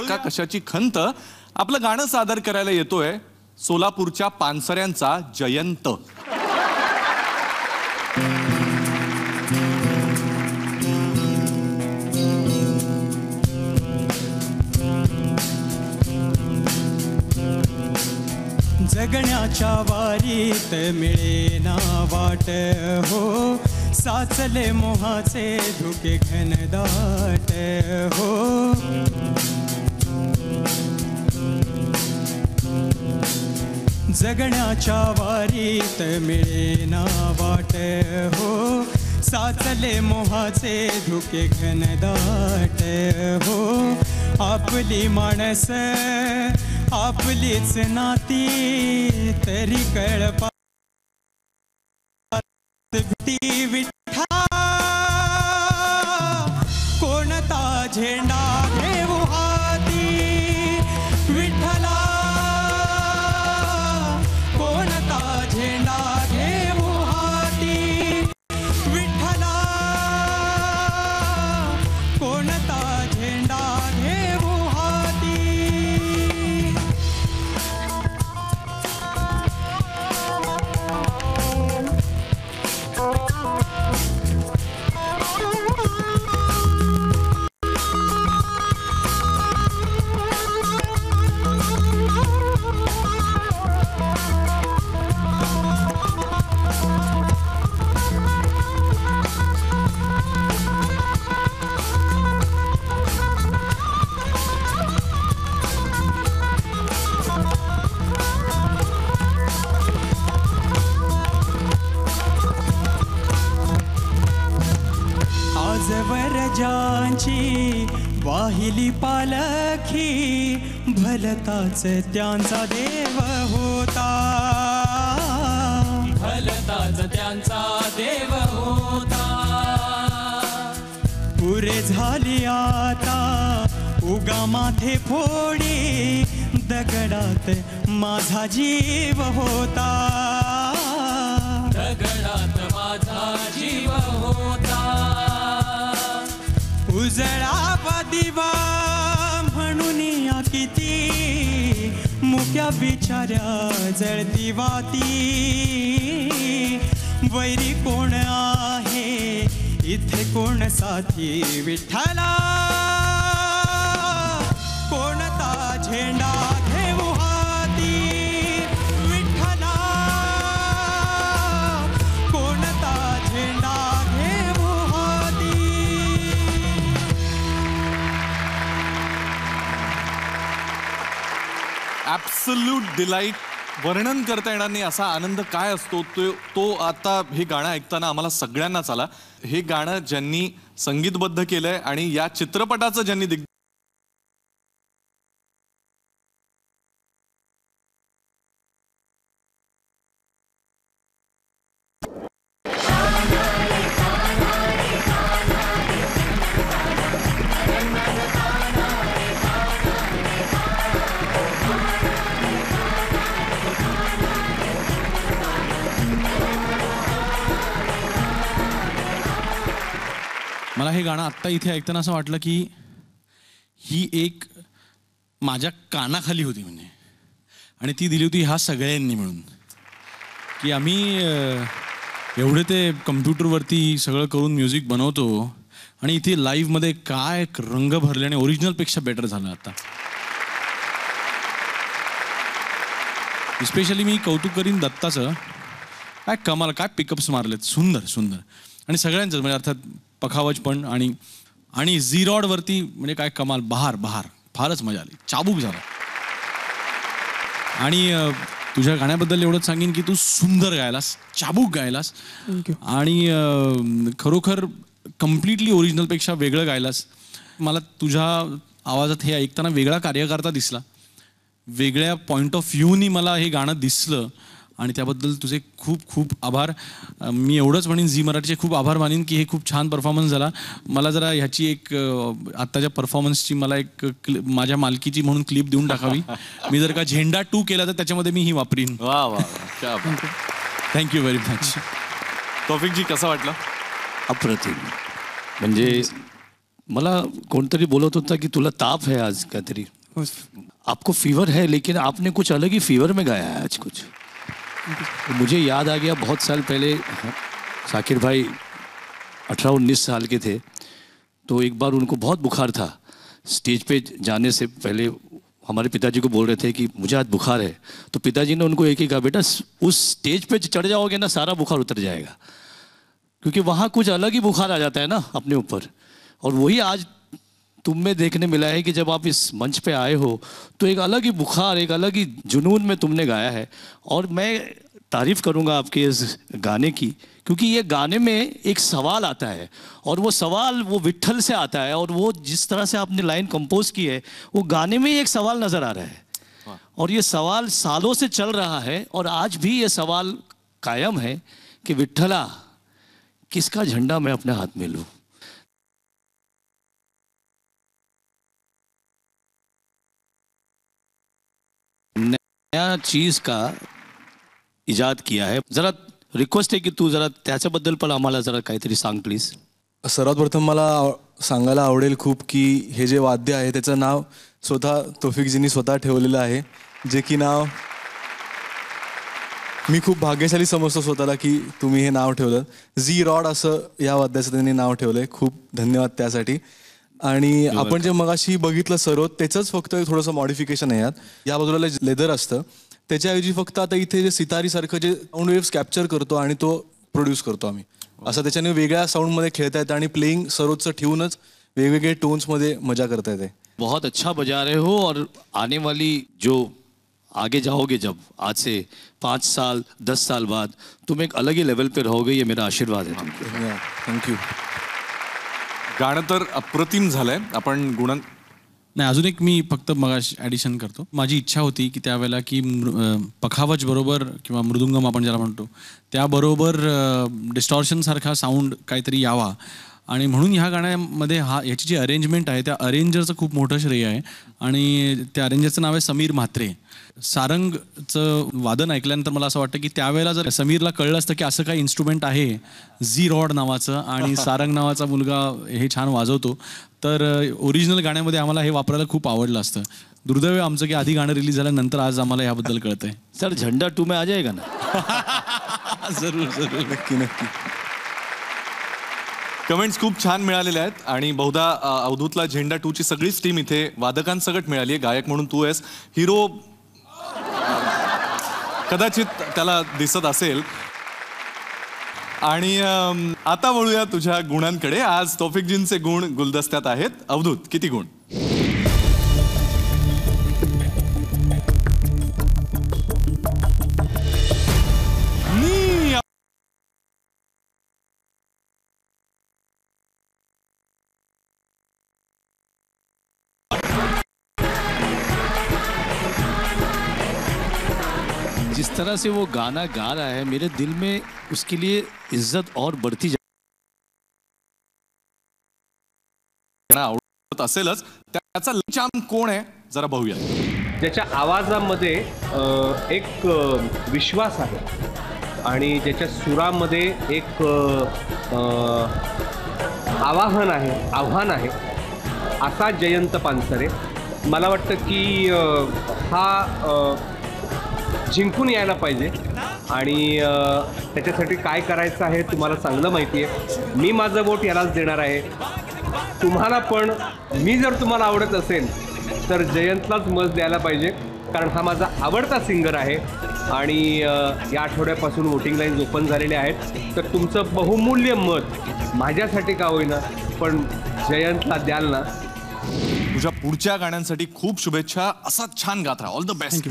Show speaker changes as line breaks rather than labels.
का कशाची खंत आपलं गाणं सादर करायला येतोय सोलापूरच्या पानसऱ्यांचा जयंत.
जगण्याच्या वारीत मिळेना वाट हो, साचले मोहाचे धुके घनदाट हो. जगण्याच्या वारीत मिळेना वाट हो, साचले मोहाचे धुके घनदाट हो. आपली माणस आपलीच नाती तरी कळपा विठा कोणता झेंडा घेऊ हाती विठ्ठला, कोणता झेंडा घेऊ हाती विठ्ठला, कोणता झेंडा घेऊ हाती. वरजांची वाहिली पालखी भलताच त्यांचा देव होता, भलताच त्यांचा देव होता. पुरे झाली आता उगा माथे फोडी दगडात माझा जीव होता, दगडात माझा जीव होता. उजळा दिवा म्हणून या किती मुक्या बिचाऱ्या जळती वाती. वैरी कोण आहे इथे कोण साथी विठ्ठला, कोणता झेंडा घेऊ हाती विठ्ठला, कोणता झेंडा घेऊ हाती.
Absolute delight. वर्णन करता येणार नाही असा आनंद काय असतो तो आता हे गाणं ऐकताना आम्हाला सगळ्यांनाच आला. हे गाणं ज्यांनी संगीतबद्ध केलंय आणि या चित्रपटाचं ज्यांनी
मला हे गाणं आत्ता इथे ऐकताना असं वाटलं की ही एक माझ्या कानाखाली होती म्हणजे, आणि ती दिली होती ह्या सगळ्यांनी मिळून. की आम्ही एवढे ते कम्प्युटरवरती सगळं करून म्युझिक बनवतो आणि इथे लाईव्हमध्ये काय रंग भरले आणि ओरिजिनलपेक्षा बेटर झालं आता. स्पेशली मी कौतुक करीन दत्ताचं. काय कमाल, काय पिकअप्स मारलेत, सुंदर सुंदर. आणि सगळ्यांचंच म्हणजे अर्थात पखावज पण आणि झीरॉडवरती म्हणजे काय कमाल. बहार बहार फारच मजा आली, चाबूक झाला. आणि तुझ्या गाण्याबद्दल एवढंच सांगेन की तू सुंदर गायलास, चाबूक गायलास आणि खरोखर कम्प्लिटली ओरिजिनलपेक्षा वेगळं गायलास. मला तुझ्या आवाजात हे ऐकताना वेगळा कार्यकर्ता दिसला, वेगळ्या पॉईंट ऑफ व्ह्यूनी मला हे गाणं दिसलं आणि त्याबद्दल तुझे खूप खूप आभार. मी एवढंच म्हणेन झी मराठीचे खूप आभार मानेन की हे खूप छान परफॉर्मन्स झाला. मला जरा ह्याची एक आत्ताच्या परफॉर्मन्सची मला एक माझ्या मालकीची म्हणून क्लिप देऊन टाकावी. मी जर का झेंडा 2 केला तर त्याच्यामध्ये मी ही वापरीन.
वा वा,
थँक्यू व्हेरी मच.
तौफिकजी कसं वाटलं?
अप्रतिम. म्हणजे मला कोणतरी बोलत होता कि तुला ताप है आज काहीतरी. आपको फीवर है लेकिन आपने कुछ अलग ही फीवर में गाया है आज कुछ. तो मुझे याद आ गया बहुत साल पहले शाकिर भाई 18-19 साल के थे. तो एक बार उनको बहुत बुखार था. स्टेज पे जाने से पहले हमारे पिताजी को बोल रहे थे कि मुझे आज बुखार है. तो पिताजी ने उनको एक ही कहा, बेटा उस स्टेज पे चढ़ जाओगे ना सारा बुखार उतर जाएगा, क्योंकि वहाँ कुछ अलग ही बुखार आ जाता है ना अपने ऊपर. और वही आज तुम में देखने मिला है कि जब आप इस मंच पे आए हो तो एक अलग ही बुखार, एक अलग ही जुनून में तुमने गाया है. और मैं तारीफ करूँगा आपके इस गाने की, क्योंकि ये गाने में एक सवाल आता है और वो सवाल वो विट्ठल से आता है. और वो जिस तरह से आपने लाइन कंपोज की है वो गाने में ही एक सवाल नज़र आ रहा है. और ये सवाल सालों से चल रहा है और आज भी ये सवाल कायम है कि विट्ठला किसका झंडा मैं अपने हाथ में लूँ. नया चीज का इजाद किया है. जरा रिक्वेस्ट आहे की तू जरा त्याच्याबद्दल पण आम्हाला जरा काहीतरी सांग प्लीज.
सर्वात प्रथम मला सांगायला आवडेल खूप की हे जे वाद्य आहे त्याचं नाव स्वतः तौफिकजींनी स्वतः ठेवलेलं आहे, जे की नाव मी खूप भाग्यशाली समजतो स्वतःला की तुम्ही हे नाव ठेवलं. झी रॉड असं या वाद्याचं त्यांनी नाव ठेवलंय. खूप धन्यवाद त्यासाठी. आणि आपण जे मगाशी बघितलं सर्व त्याचंच फक्त थोडंसं मॉडिफिकेशन आहे यात. या बाजूला लेदर असतं, त्याच्याऐवजी फक्त आता इथे जे सितारीसारखं जे साऊंड वेव्स कॅप्चर करतो आणि तो प्रोड्यूस करतो आम्ही, असं त्याच्याने वेगळ्या साऊंडमध्ये खेळता येतं आणि प्लेइंग सर्वोच्च ठेवूनच वेगवेगळे टोन्समध्ये मजा करता येते.
बहुत अच्छा बजा रहे हो और आने वाली जो आगे जाओगे जब आज से 5 साल 10 साल बाद तुम एक अलग ही लेवल पे रहोगे, ये मेरा आशीर्वाद है तुमको.
धन्यवाद. थँक्यू.
गाणं तर अप्रतिम झालंय. आपण गुणन
नाही, अजून एक मी फक्त मगाशी ॲडिशन करतो. माझी इच्छा होती की त्यावेळेला की पखावज बरोबर किंवा मृदुंगम आपण ज्याला म्हणतो त्याबरोबर डिस्टॉर्शनसारखा साऊंड काहीतरी यावा. आणि म्हणून ह्या गाण्यामध्ये ह्याची जी अरेंजमेंट आहे त्या अरेंजरचं खूप मोठं श्रेय आहे. आणि त्या अरेंजरचं नाव आहे समीर म्हात्रे. सारंगचं वादन ऐकल्यानंतर मला असं वाटतं की त्यावेळेला जर समीरला कळलं असतं की असं काही इन्स्ट्रुमेंट आहे झी रॉड नावाचं आणि सारंग नावाचा मुलगा हे छान वाजवतो, तर ओरिजिनल गाण्यामध्ये आम्हाला हे वापरायला खूप आवडलं असतं. दुर्दैव आमचं की आधी गाणं रिलीज झाल्यानंतर आज आम्हाला याबद्दल कळतंय.
सर झंडा 2 में आ जाएगा ना.
जरूर जरूर.
नक्की नक्की.
कमेंट्स खूप छान मिळालेल्या आहेत आणि बहुधा अवधूतला झेंडा 2 ची सगळीच टीम इथे वादकांसकट मिळाली आहे. गायक म्हणून तू आहेस, हिरो कदाचित त्याला दिसत असेल. आणि आता वळूया तुझ्या गुणांकडे. आज तौफिकजींचे गुण गुलदस्त्यात आहेत. अवधूत, किती गुण?
जिस तरह से वो गाना गा रहा है मेरे दिल में उसके लिए इज्जत और बढ़ती
आवडत असेलच. त्याचा चाम कोण आहे जरा बघूया.
ज्याच्या आवाजामध्ये एक विश्वास आहे आणि ज्याच्या सुरामध्ये एक आव्हान आहे असा जयंत पानसरे. मला वाटतं की हा जिंकून यायला पाहिजे आणि त्याच्यासाठी काय करायचं आहे तुम्हाला चांगलं माहिती आहे. मी माझं वोट यालाच देणार आहे. तुम्हाला पण मी जर तुम्हाला आवडत असेल तर जयंतलाच मत द्यायला पाहिजे, कारण हा माझा आवडता सिंगर आहे. आणि या आठवड्यापासून वोटिंग लाईन्स ओपन झालेले आहेत, तर तुमचं बहुमूल्य मत माझ्यासाठी का होईना पण जयंतला द्याल ना.
तुझ्या पुढच्या गाण्यांसाठी खूप शुभेच्छा. असा छान गात राहा. All the best.